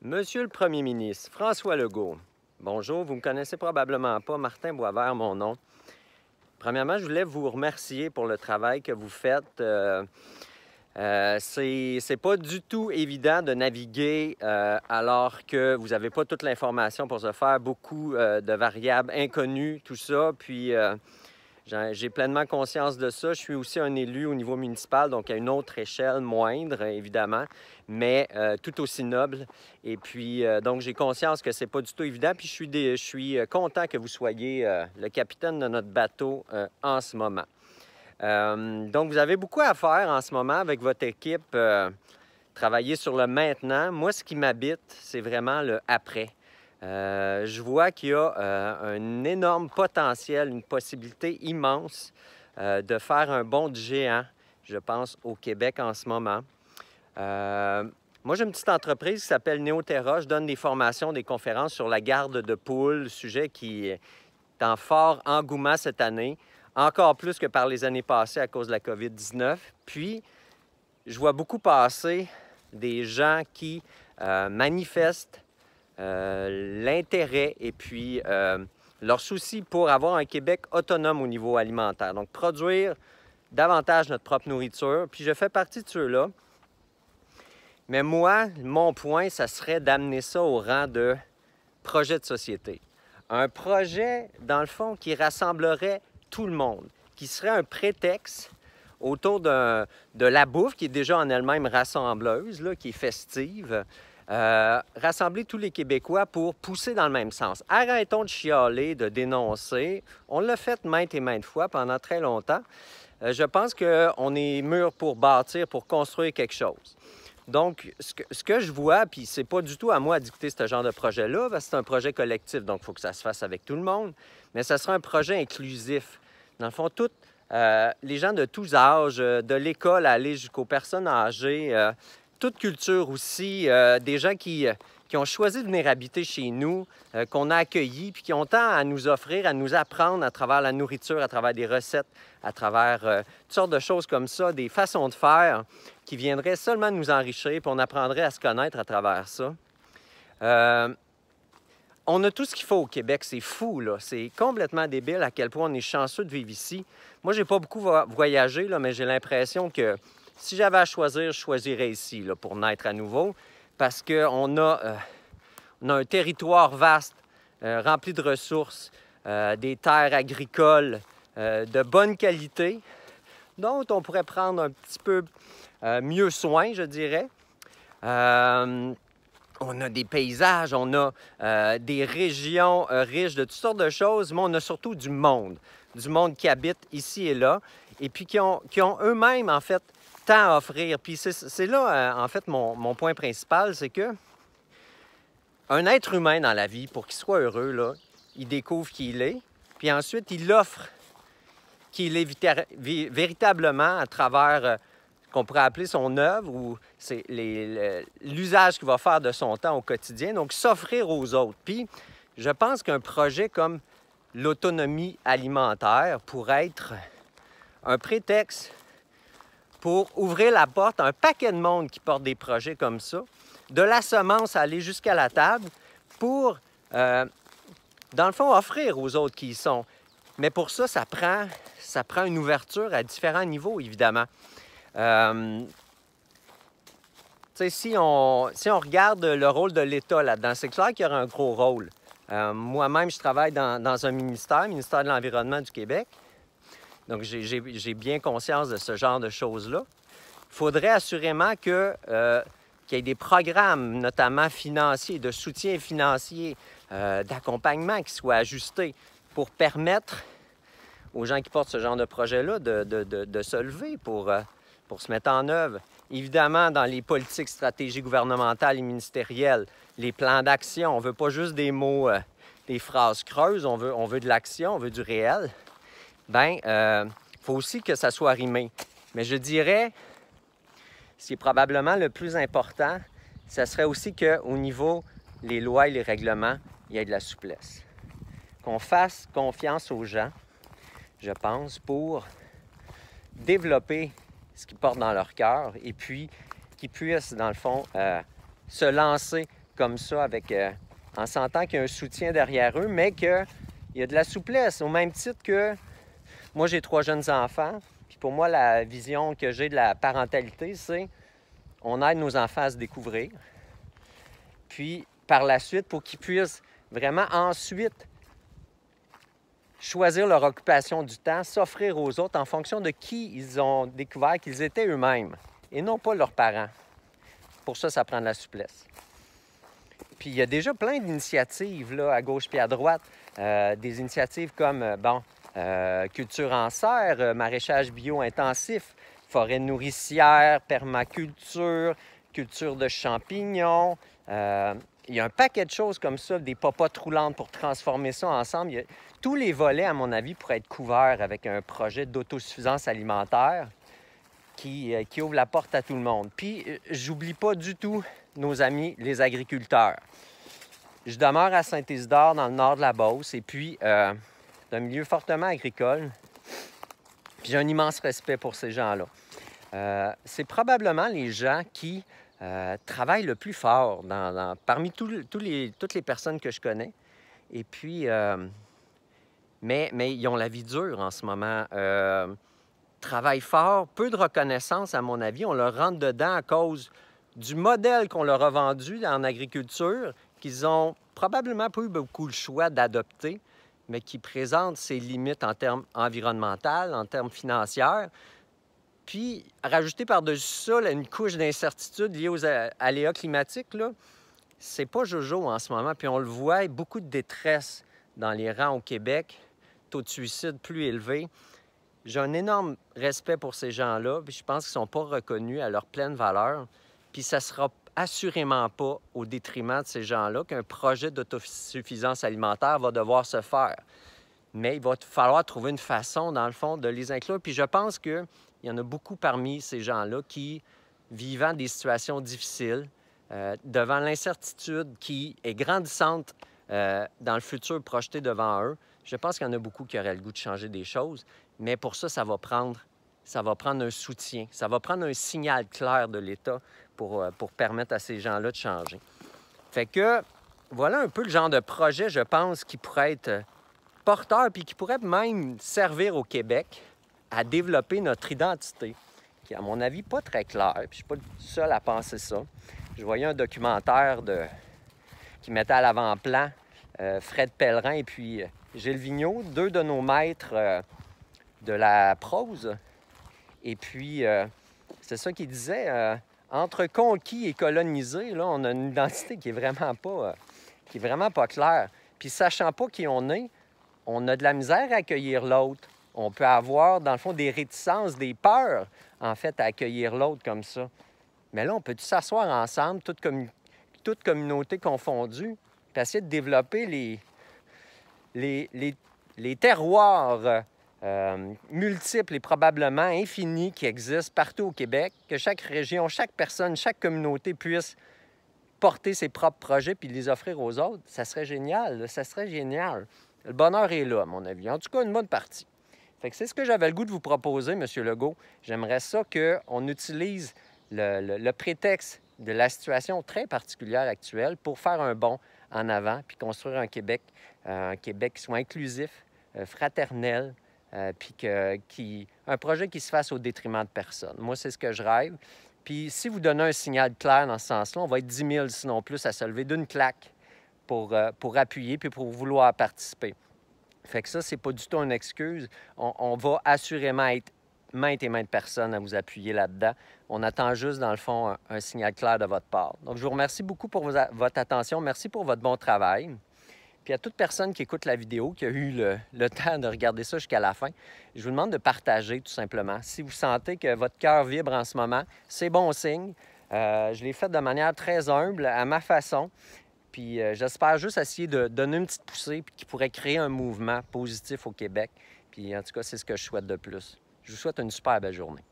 Monsieur le Premier ministre, François Legault, bonjour, vous ne me connaissez probablement pas, Martin Boisvert, mon nom. Premièrement, je voulais vous remercier pour le travail que vous faites. C'est pas du tout évident de naviguer alors que vous n'avez pas toute l'information pour se faire, beaucoup de variables inconnues, tout ça. Puis j'ai pleinement conscience de ça. Je suis aussi un élu au niveau municipal, donc à une autre échelle, moindre, évidemment, mais tout aussi noble. Et puis, donc, j'ai conscience que c'est pas du tout évident. Puis, je suis content que vous soyez le capitaine de notre bateau en ce moment. Donc, vous avez beaucoup à faire en ce moment avec votre équipe, travailler sur le maintenant. Moi, ce qui m'habite, c'est vraiment le après. Je vois qu'il y a un énorme potentiel, une possibilité immense de faire un bond de géant, je pense, au Québec en ce moment. Moi, j'ai une petite entreprise qui s'appelle Néoterra. Je donne des formations, des conférences sur la garde de poules, sujet qui est en fort engouement cette année, encore plus que par les années passées à cause de la COVID-19. Puis, je vois beaucoup passer des gens qui manifestent l'intérêt et puis leur souci pour avoir un Québec autonome au niveau alimentaire. Donc, produire davantage notre propre nourriture. Puis, je fais partie de ceux-là. Mais moi, mon point, ça serait d'amener ça au rang de projet de société. Un projet, dans le fond, qui rassemblerait tout le monde, qui serait un prétexte autour de la bouffe, qui est déjà en elle-même rassembleuse, là, qui est festive, rassembler tous les Québécois pour pousser dans le même sens. Arrêtons de chialer, de dénoncer. On l'a fait maintes et maintes fois pendant très longtemps. Je pense qu'on est mûr pour bâtir, pour construire quelque chose. Donc, ce que je vois, puis c'est pas du tout à moi à dicter ce genre de projet-là, parce que c'est un projet collectif, donc il faut que ça se fasse avec tout le monde, mais ça sera un projet inclusif. Dans le fond, les gens de tous âges, de l'école à aller jusqu'aux personnes âgées, toute culture aussi, des gens qui ont choisi de venir habiter chez nous, qu'on a accueillis, puis qui ont tant à nous offrir, à nous apprendre à travers la nourriture, à travers des recettes, à travers toutes sortes de choses comme ça, des façons de faire qui viendraient seulement nous enrichir, puis on apprendrait à se connaître à travers ça. On a tout ce qu'il faut au Québec, c'est fou, là. C'est complètement débile à quel point on est chanceux de vivre ici. Moi, j'ai pas beaucoup voyagé, là, mais j'ai l'impression que si j'avais à choisir, je choisirais ici là, pour naître à nouveau, parce qu'on a un territoire vaste, rempli de ressources, des terres agricoles de bonne qualité, dont on pourrait prendre un petit peu mieux soin, je dirais. On a des paysages, on a des régions riches de toutes sortes de choses, mais on a surtout du monde qui habite ici et là, et puis qui ont eux-mêmes, en fait, tant à offrir. Puis c'est là, en fait, mon point principal, c'est que un être humain dans la vie, pour qu'il soit heureux, là, il découvre qui il est, puis ensuite, il offre qui il est véritablement à travers qu'on pourrait appeler son œuvre ou c'est l'usage qu'il va faire de son temps au quotidien, donc s'offrir aux autres. Puis, je pense qu'un projet comme l'autonomie alimentaire pourrait être un prétexte pour ouvrir la porte à un paquet de monde qui porte des projets comme ça, de la semence à aller jusqu'à la table pour, dans le fond, offrir aux autres qui y sont. Mais pour ça, ça prend une ouverture à différents niveaux, évidemment. Si on regarde le rôle de l'État là-dedans, c'est clair qu'il y aura un gros rôle. Moi-même, je travaille dans un ministère de l'Environnement du Québec. Donc, j'ai bien conscience de ce genre de choses-là. Il faudrait assurément qu'il y ait des programmes, notamment financiers, de soutien financier, d'accompagnement qui soient ajustés pour permettre aux gens qui portent ce genre de projet-là de se lever pour se mettre en œuvre. Évidemment, dans les politiques, stratégies gouvernementales et ministérielles, les plans d'action, on ne veut pas juste des mots, des phrases creuses, on veut de l'action, on veut du réel. Bien, faut aussi que ça soit rimé. Mais je dirais, ce qui est probablement le plus important, ce serait aussi qu'au niveau des lois et les règlements, il y ait de la souplesse. Qu'on fasse confiance aux gens, je pense, pour développer ce qu'ils portent dans leur cœur et puis qu'ils puissent, dans le fond, se lancer comme ça, avec, en sentant qu'il y a un soutien derrière eux, mais qu'il y a de la souplesse, au même titre que moi, j'ai 3 jeunes enfants. Puis pour moi, la vision que j'ai de la parentalité, c'est on aide nos enfants à se découvrir. Puis par la suite, pour qu'ils puissent vraiment ensuite choisir leur occupation du temps, s'offrir aux autres en fonction de qui ils ont découvert qu'ils étaient eux-mêmes et non pas leurs parents. Pour ça, ça prend de la souplesse. Puis il y a déjà plein d'initiatives là, à gauche puis à droite. Des initiatives comme, culture en serre, maraîchage bio intensif, forêt nourricière, permaculture, culture de champignons. Il y a un paquet de choses comme ça, des popotes roulantes pour transformer ça ensemble. Tous les volets, à mon avis, pourraient être couverts avec un projet d'autosuffisance alimentaire qui ouvre la porte à tout le monde. Puis, j'oublie pas du tout nos amis, les agriculteurs. Je demeure à Saint-Isidore, dans le nord de la Beauce, et puis, c'est un milieu fortement agricole. Puis, j'ai un immense respect pour ces gens-là. C'est probablement les gens qui travaillent le plus fort parmi toutes les personnes que je connais. Et puis, mais ils ont la vie dure en ce moment. Travaillent fort, peu de reconnaissance, à mon avis. On leur rentre dedans à cause du modèle qu'on leur a vendu en agriculture, qu'ils ont probablement pas eu beaucoup le choix d'adopter, mais qui présente ses limites en termes environnementaux, en termes financiers. Puis, rajouter par-dessus ça là, une couche d'incertitude liée aux aléas climatiques, là, c'est pas jojo en ce moment. Puis on le voit, il y a beaucoup de détresse dans les rangs au Québec, taux de suicide plus élevé. J'ai un énorme respect pour ces gens-là, puis je pense qu'ils ne sont pas reconnus à leur pleine valeur. Puis ça ne sera assurément pas au détriment de ces gens-là qu'un projet d'autosuffisance alimentaire va devoir se faire. Mais il va falloir trouver une façon, dans le fond, de les inclure. Puis je pense qu'il y en a beaucoup parmi ces gens-là qui, vivant des situations difficiles, devant l'incertitude qui est grandissante dans le futur projeté devant eux, je pense qu'il y en a beaucoup qui auraient le goût de changer des choses. Mais pour ça, ça va prendre un soutien, ça va prendre un signal clair de l'État pour permettre à ces gens-là de changer. Fait que voilà un peu le genre de projet, je pense, qui pourrait être porteur puis qui pourrait même servir au Québec à développer notre identité, qui est, à mon avis, pas très claire. Puis je ne suis pas le seul à penser ça. Je voyais un documentaire qui mettait à l'avant-plan Fred Pellerin et puis Gilles Vigneault, 2 de nos maîtres de la prose. Et puis, c'est ça qu'il disait, entre conquis et colonisés, là, on a une identité qui est vraiment pas claire. Puis, sachant pas qui on est, on a de la misère à accueillir l'autre. On peut avoir, dans le fond, des réticences, des peurs, en fait, à accueillir l'autre comme ça. Mais là, on peut s'asseoir ensemble, toute communauté confondue, puis essayer de développer les terroirs multiples et probablement infinis qui existent partout au Québec, que chaque région, chaque personne, chaque communauté puisse porter ses propres projets puis les offrir aux autres, ça serait génial, là, ça serait génial. Le bonheur est là, à mon avis. En tout cas, une bonne partie. Fait que c'est ce que j'avais le goût de vous proposer, M. Legault. J'aimerais ça qu'on utilise le prétexte de la situation très particulière actuelle pour faire un bond en avant puis construire un Québec qui soit inclusif, fraternel, puis un projet qui se fasse au détriment de personne. Moi, c'est ce que je rêve. Puis si vous donnez un signal clair dans ce sens-là, on va être 10 000, sinon plus, à se lever d'une claque pour appuyer puis pour vouloir participer. Fait que ça, c'est pas du tout une excuse. On va assurément être maintes et maintes personnes à vous appuyer là-dedans. On attend juste, dans le fond, un signal clair de votre part. Donc, je vous remercie beaucoup pour votre attention. Merci pour votre bon travail. Puis à toute personne qui écoute la vidéo, qui a eu le temps de regarder ça jusqu'à la fin, je vous demande de partager tout simplement. Si vous sentez que votre cœur vibre en ce moment, c'est bon signe. Je l'ai fait de manière très humble, à ma façon. Puis j'espère juste essayer de donner une petite poussée puis qui pourrait créer un mouvement positif au Québec. Puis en tout cas, c'est ce que je souhaite de plus. Je vous souhaite une super belle journée.